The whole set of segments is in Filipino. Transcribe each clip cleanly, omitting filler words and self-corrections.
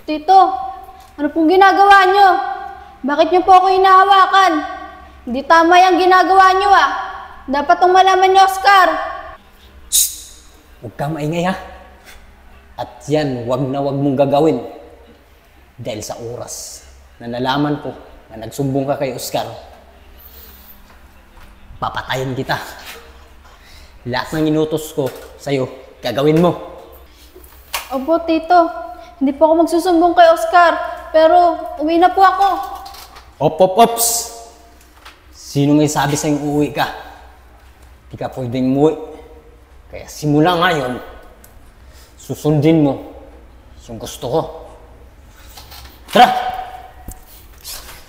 Tito, ano pong ginagawa nyo? Bakit nyo po ako hinahawakan? Hindi tama yung ginagawa nyo ah. Dapat tong malaman ni Oscar. Huwag ka maingay ha. At yan, wag na wag mong gagawin. Dahil sa oras na nalaman ko na nagsumbong ka kay Oscar, papatayin kita. Lahat ng inutos ko sa'yo, gagawin mo. Opo, Tito. Hindi po ako magsusumbong kay Oscar. Pero uwi na po ako. Ops! Sino may sabi sa'yong uuwi ka? Di ka pwedeng umuwi. Kaya simula ngayon, susundin mo yung gusto ko. Tara!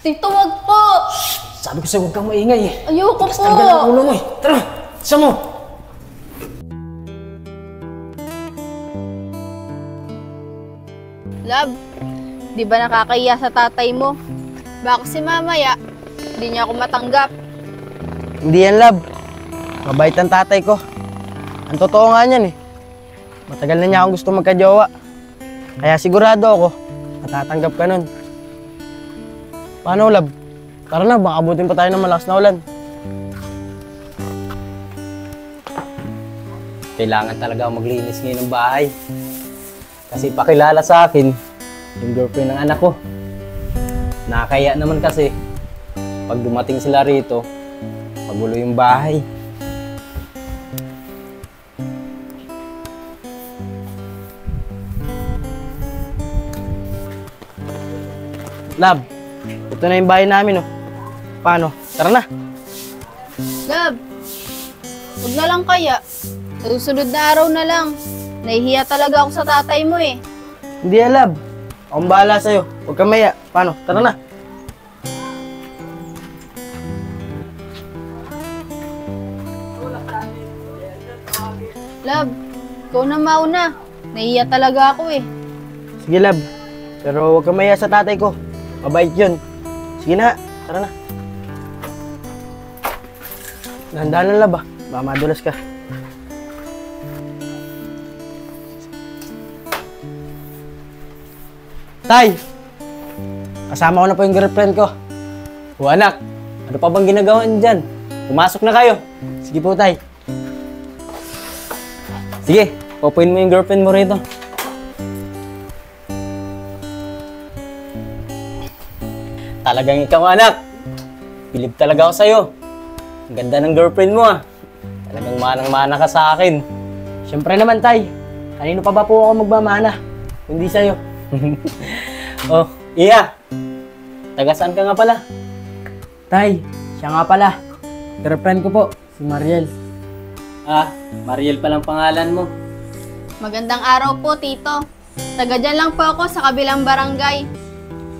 Tito, wag po. Sabi ko sa'yo, huwag kang maingay eh. Ayoko Tigas po. talaga ng ulo mo eh. Tara! Isa mo! Love, di ba nakakahiya sa tatay mo? Baka si mamaya, hindi niya ako matanggap. Hindi yan, love. Mabait ang tatay ko. Ang totoo nga niyan eh. Matagal na niya akong gusto magkajowa. Kaya sigurado ako, matatanggap ka nun. Paano, love? Tara na, baka abutin pa tayo ng malakas na ulan. Kailangan talaga ako maglinis ngayon ng bahay. Kasi pakilala sa akin, yung girlfriend ng anak ko. Nakakaya naman kasi, pag dumating sila rito, magulo yung bahay. Love, ito na yung bahay namin, oh. Paano? Tara na. Love, huwag na lang kaya. Sa susunod na araw na lang. Nahihiya talaga ako sa tatay mo eh. Hindi yan, love. Akong bahala sa'yo. Huwag kang maya. Paano? Tara na. Love, ikaw na mauna. Nahihiya talaga ako eh. Sige, love. Pero huwag kang maya sa tatay ko. Mabait yun. Sige na. Tara na. Dahan-dahan lang, love, ah. Baka madulas ka. Tay! Kasama ko na po yung girlfriend ko. O anak, ano pa bang ginagawa niyo dyan? Pumasok na kayo. Sige po, tay. Sige, pupuin mo yung girlfriend mo rito. Talagang ikaw anak. Bilib talaga ako sa'yo. Ang ganda ng girlfriend mo ah. Talagang manang-mana ka sa akin. Siyempre naman, tay. Kanino pa ba po ako magmamana? Kundi sa'yo. Oh, iya. Taga saan ka nga pala? Tay, siya nga pala. Girlfriend ko po, si Mariel. Ah, Mariel palang pangalan mo. Magandang araw po, Tito. Taga dyan lang po ako sa kabilang barangay.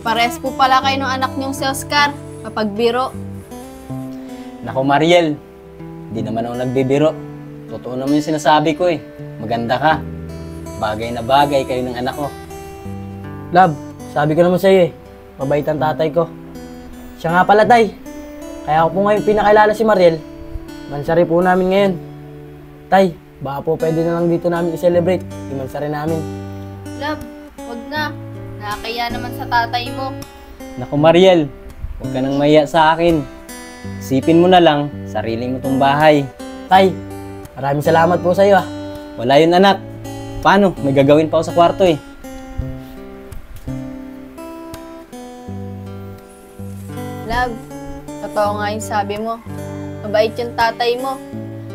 Pares po pala kayo ng anak niyong si Oscar. Mapagbiro. Nako Mariel, di naman ako nagbibiro. Totoo naman yung sinasabi ko eh. Maganda ka. Bagay na bagay kayo ng anak ko. Love, sabi ko naman sa'yo eh. Mabait ang tatay ko. Siya nga pala, tay. Kaya ako po ngayon pinakilala si Mariel. Mansari po namin ngayon. Tay, baka po pwede na lang dito namin i-celebrate. Yung mansari namin. Love, wag na. Nakakaya naman sa tatay mo. Nako Mariel, huwag ka nang mahiya sa akin. Isipin mo na lang, sarili mo tong bahay. Tay, maraming salamat po sa'yo ah. Wala yun anak. Paano? May gagawin pa ako sa kwarto eh. Love, totoo nga yung sabi mo. Mabait yung tatay mo.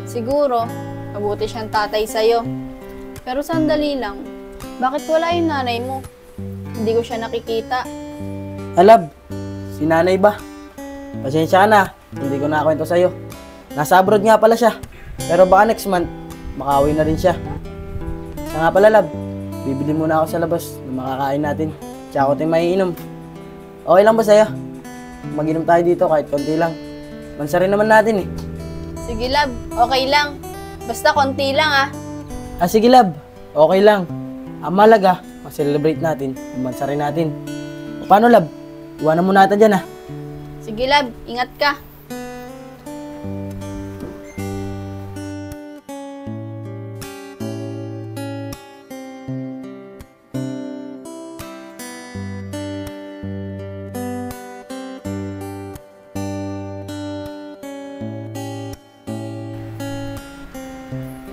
Siguro, mabuti siyang tatay sa'yo. Pero sandali lang, bakit wala yung nanay mo? Hindi ko siya nakikita. Love, si nanay ba? Pasensya ka na, hindi ko nakakwento sa'yo. Nasa abroad nga pala siya. Pero baka next month, makauwi na rin siya. Siya nga pala, love. Bibili muna ako sa labas ng makakain natin. Tsaka ako tayo maiinom. Okay lang ba sa'yo? Mag-inom tayo dito kahit konti lang. Mansa rin naman natin eh. Sige, love, okay lang. Basta konti lang ah. Ah, sige, love. Okay lang. Ang malaga, mag-celebrate natin. Mansa rin natin. O, paano, love? Iwanan mo natin dyan ah. Sige, love, ingat ka.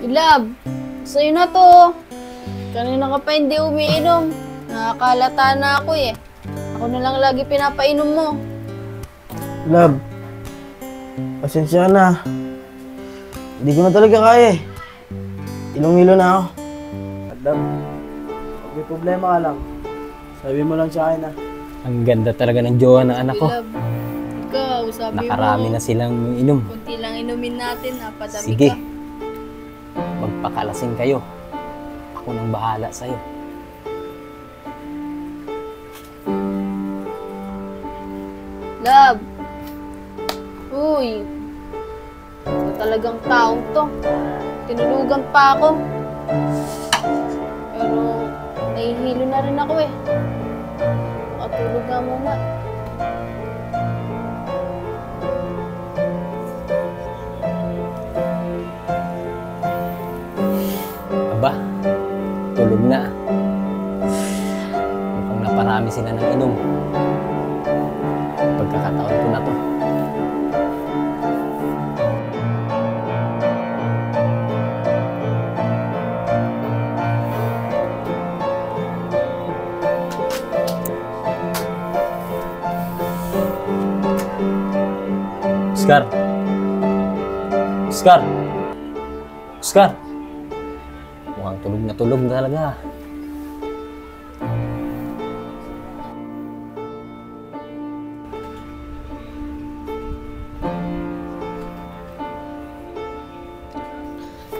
Love, sa'yo na to. Kanina ka pa hindi umiinom. Nakakalata na ako eh. Ako na lang lagi pinapainom mo. Love, pasensya na. Hindi ko na talaga kaya eh. Ilong-ilo na ako. At love, pag may problema ka lang, sabi mo lang sa akin na. Ang ganda talaga ng jowa ng anak ko. Love, ikaw, sabi Nakarami mo. na silang inom. Kunti lang inumin natin ha, padami Sige. ka. Magpakalasing kayo. Ako nang bahala sa'yo. Love. Uy. Ito talagang taong to. Tinulugan pa ako. Pero nahihilo na rin ako eh. Makatulog nga muna. Aba, tulog na. Mukhang naparami sila ng inom. Pagkakataon ko na to. Oscar! Oscar! Oscar! Mukhang tulog na talaga.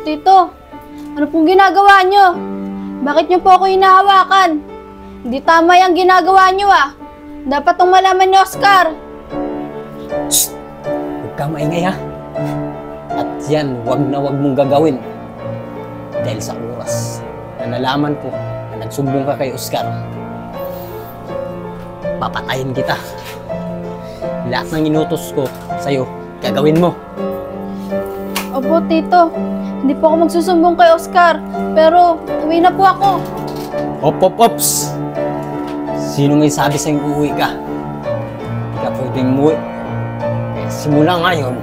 Tito, ano pong ginagawa nyo? Bakit nyo po ako hinahawakan? Hindi tama yung ginagawa nyo ah. Dapat tong malaman ni Oscar. Shh! Huwag ka maingay ha. At yan, wag na wag mong gagawin. Dahil sa oras na nalaman ko na nagsumbong ka kay Oscar, papatayin kita. Lahat ng inutos ko sa'yo, gagawin mo. Opo, Tito. Hindi po ako magsusumbong kay Oscar. Pero, uwi na po ako. Ops! Sino ngay sabi sa'yo uuwi ka? Hindi ka pwedeng umuwi. Eh, simula ngayon,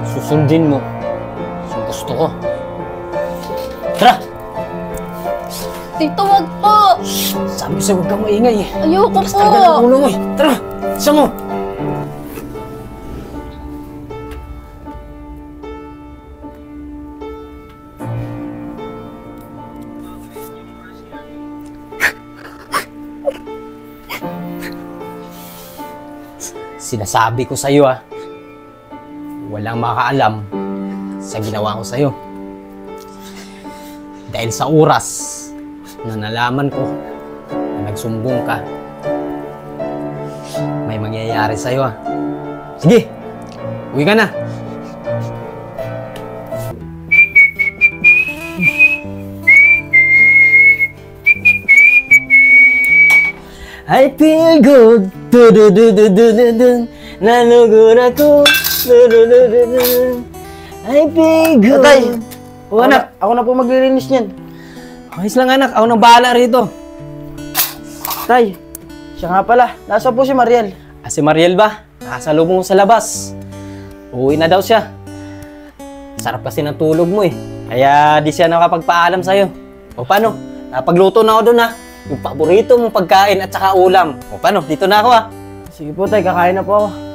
susundin mo yung gusto ko. Tara! Tito, wag po. Sabi ko sa'yo, huwag kang maingay eh. Ayoko Tigas po. talaga ng ulo mo eh. Tara! Isa mo! Sinasabi ko sa'yo walang makakaalam sa ginawa ko sa'yo. Dahil sa oras na nalaman ko na nagsumbong ka, may mangyayari sa'yo Sige, uwi ka na. I feel good. Du-du-du-du-du-du-dun. Nalugod ako. Du-du-du-du-du-dun. I feel good. Tay! O anak, Ako na po maglilinis niyan. ayos lang anak. Ako nang bahala rito. Tay, siya nga pala. Nasa po si Mariel. Si Mariel ba? Nakasalubong ko sa labas. Uuwi na daw siya. Sarap kasi ng tulog mo eh. Kaya di siya nakapagpaalam sa'yo. O paano? Napagluto na ako doon Yung paborito mong pagkain at saka ulam. O paano? Dito na ako Sige po tay, kakain na po ako.